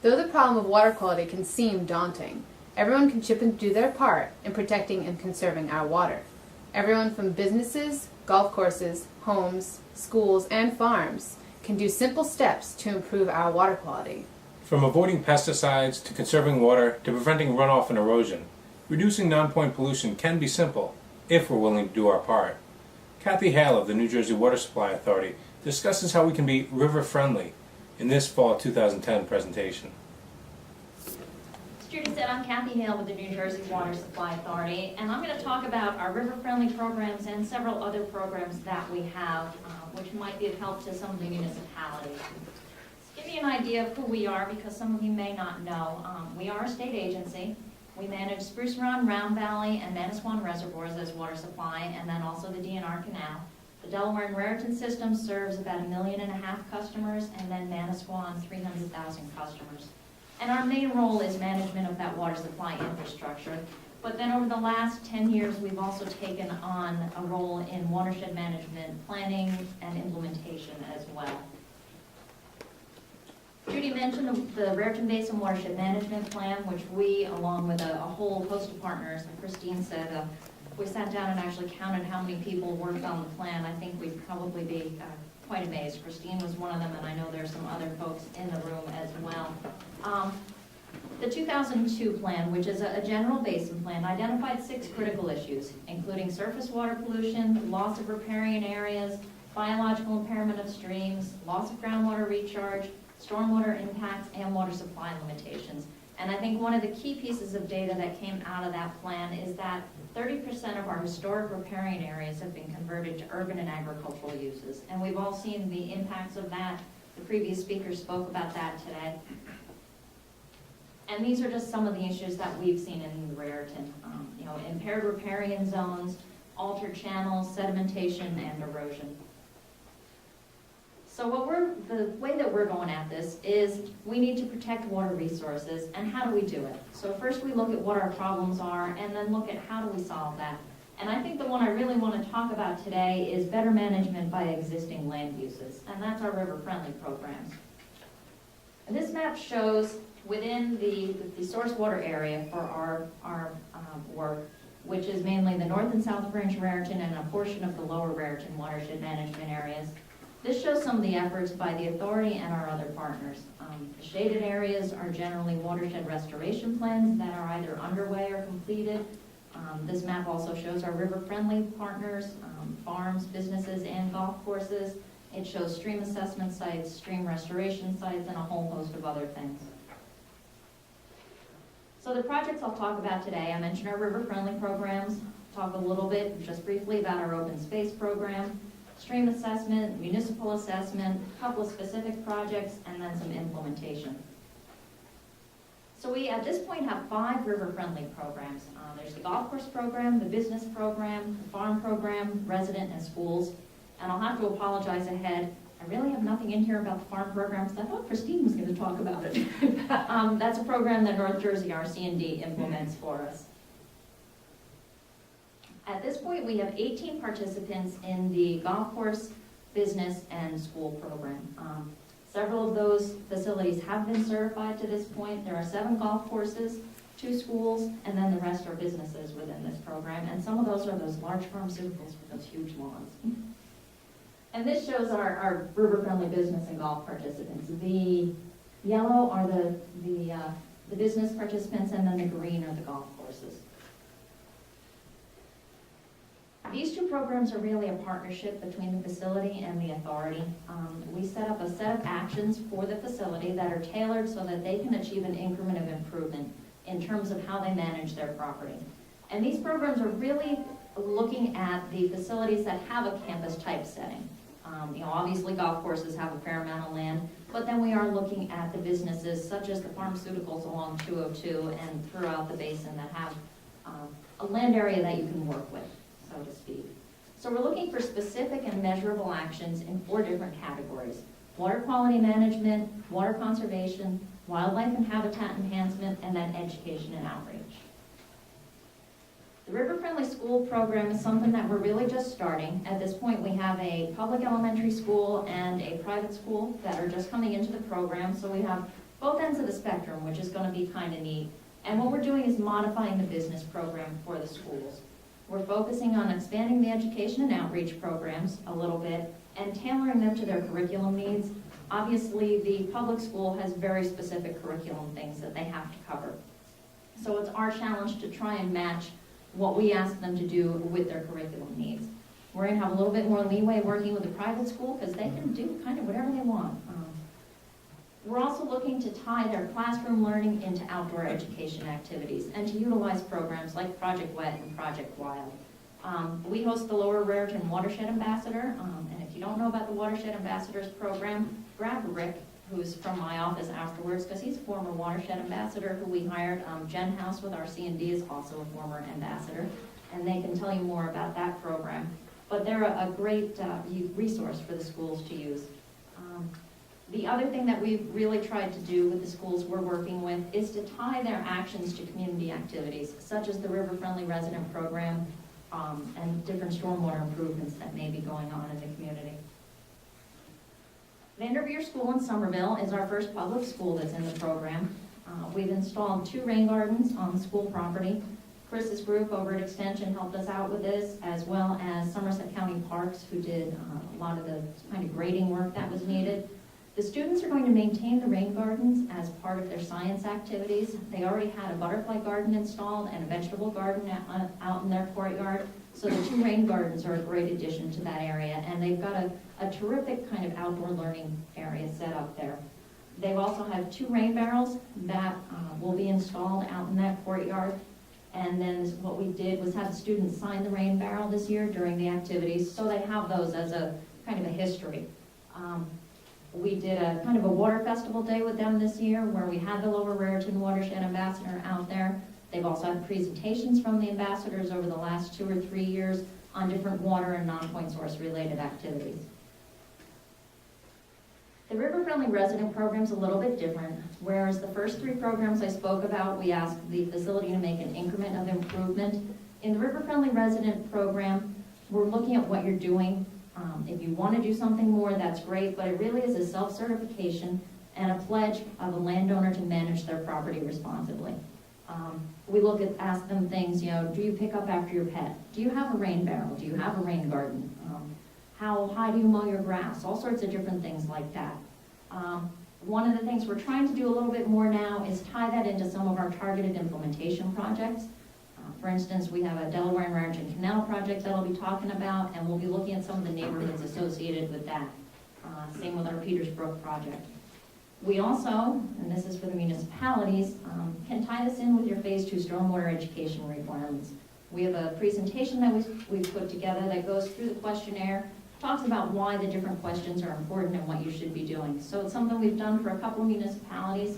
Though the problem of water quality can seem daunting, everyone can chip and do their part in protecting and conserving our water. Everyone from businesses, golf courses, homes, schools, and farms can do simple steps to improve our water quality. From avoiding pesticides to conserving water to preventing runoff and erosion, reducing non-point pollution can be simple if we're willing to do our part. Kathy Hale of the New Jersey Water Supply Authority discusses how we can be river-friendly in this fall 2010 presentation. As Judy said, I'm Kathy Hale with the New Jersey Water Supply Authority, and I'm going to talk about our river-friendly programs and several other programs that we have, which might be of help to some of the municipalities. To give you an idea of who we are, because some of you may not know, we are a state agency. We manage Spruce Run, Round Valley, and Manasquan reservoirs as water supply, and then also the DNR Canal. The Delaware and Raritan system serves about 1.5 million customers, and then Manasquan 300,000 customers. And our main role is management of that water supply infrastructure. But then over the last 10 years, we've also taken on a role in watershed management, planning, and implementation as well. Judy mentioned the Raritan Basin Watershed Management Plan, which we, along with a whole host of partners, and Christine said, we sat down and actually counted how many people worked on the plan. I think we'd probably be quite amazed. Christine was one of them, and I know there's some other folks in the room as well. The 2002 plan, which is a general basin plan, identified 6 critical issues, including surface water pollution, loss of riparian areas, biological impairment of streams, loss of groundwater recharge, stormwater impacts, and water supply limitations. And I think one of the key pieces of data that came out of that plan is that 30% of our historic riparian areas have been converted to urban and agricultural uses. And we've all seen the impacts of that. The previous speaker spoke about that today. And these are just some of the issues that we've seen in Raritan. Impaired riparian zones, altered channels, sedimentation, and erosion. So the way that we're going at this is we need to protect water resources, and how do we do it? So first we look at what our problems are, and then look at how do we solve that. And I think the one I really want to talk about today is better management by existing land uses, and that's our river-friendly programs. And this map shows within the source water area for our work, which is mainly the North and South Branch Raritan and a portion of the Lower Raritan watershed management areas. This shows some of the efforts by the authority and our other partners. The shaded areas are generally watershed restoration plans that are either underway or completed. This map also shows our river-friendly partners, farms, businesses, and golf courses. It shows stream assessment sites, stream restoration sites, and a whole host of other things. So the projects I'll talk about today, I mentioned our river-friendly programs, talk a little bit, just briefly, about our open space program, stream assessment, municipal assessment, a couple of specific projects, and then some implementation. So we, at this point, have 5 river-friendly programs. There's the golf course program, the business program, the farm program, resident, and schools. And I'll have to apologize ahead. I really have nothing in here about the farm program, because I thought Christine was going to talk about it. That's a program that North Jersey RC&D implements for us. At this point, we have 18 participants in the golf course, business, and school program. Several of those facilities have been certified to this point. There are 7 golf courses, 2 schools, and then the rest are businesses within this program. And some of those are those large pharmaceuticals with those huge lawns. And this shows our river-friendly business and golf participants. The yellow are the business participants, and then the green are the golf courses. These 2 programs are really a partnership between the facility and the authority. We set up a set of actions for the facility that are tailored so that they can achieve an increment of improvement in terms of how they manage their property. And these programs are really looking at the facilities that have a campus type setting. Obviously golf courses have a fair amount of land, but then we are looking at the businesses such as the pharmaceuticals along 202 and throughout the basin that have a land area that you can work with, so to speak. So we're looking for specific and measurable actions in 4 different categories: water quality management, water conservation, wildlife and habitat enhancement, and then education and outreach. The River-Friendly School program is something that we're really just starting. At this point, we have a public elementary school and a private school that are just coming into the program. So we have both ends of the spectrum, which is gonna be kinda neat. And what we're doing is modifying the business program for the schools. We're focusing on expanding the education and outreach programs a little bit and tailoring them to their curriculum needs. Obviously, the public school has very specific curriculum things that they have to cover. So it's our challenge to try and match what we ask them to do with their curriculum needs. We're gonna have a little bit more leeway working with the private school because they can do kind of whatever they want. We're also looking to tie their classroom learning into outdoor education activities and to utilize programs like Project Wet and Project Wild. We host the Lower Raritan Watershed Ambassador, and if you don't know about the Watershed Ambassadors program, grab Rick, who's from my office afterwards, because he's a former Watershed Ambassador who we hired. Jen House with our C&D is also a former ambassador, and they can tell you more about that program. But they're a great resource for the schools to use. The other thing that we've really tried to do with the schools we're working with is to tie their actions to community activities, such as the River Friendly Resident Program and different stormwater improvements that may be going on in the community. Vanderveer School in Somerville is our first public school that's in the program. We've installed 2 rain gardens on the school property. Chris's group over at Extension helped us out with this, as well as Somerset County Parks, who did a lot of the kind of grading work that was needed. The students are going to maintain the rain gardens as part of their science activities. They already had a butterfly garden installed and a vegetable garden out in their courtyard. So the 2 rain gardens are a great addition to that area, and they've got a terrific kind of outdoor learning area set up there. They also have 2 rain barrels that will be installed out in that courtyard. And then what we did was have the students sign the rain barrel this year during the activities, so they have those as a kind of a history. We did a kind of a water festival day with them this year where we had the Lower Raritan Watershed Ambassador out there. They've also had presentations from the ambassadors over the last 2 or 3 years on different water and non-point source related activities. The River Friendly Resident Program is a little bit different. Whereas the first 3 programs I spoke about, we asked the facility to make an increment of improvement. In the River Friendly Resident Program, we're looking at what you're doing. If you want to do something more, that's great, but it really is a self-certification and a pledge of a landowner to manage their property responsibly. We ask them things, do you pick up after your pet? Do you have a rain barrel? Do you have a rain garden? How high do you mow your grass? All sorts of different things like that. One of the things we're trying to do a little bit more now is tie that into some of our targeted implementation projects. For instance, we have a Delaware and Raritan Canal project that I'll be talking about, and we'll be looking at some of the neighborhoods associated with that. Same with our Peter Brook project. We also, and this is for the municipalities, can tie this in with your Phase 2 stormwater education requirements. We have a presentation that we've put together that goes through the questionnaire, talks about why the different questions are important and what you should be doing. So it's something we've done for a couple of municipalities.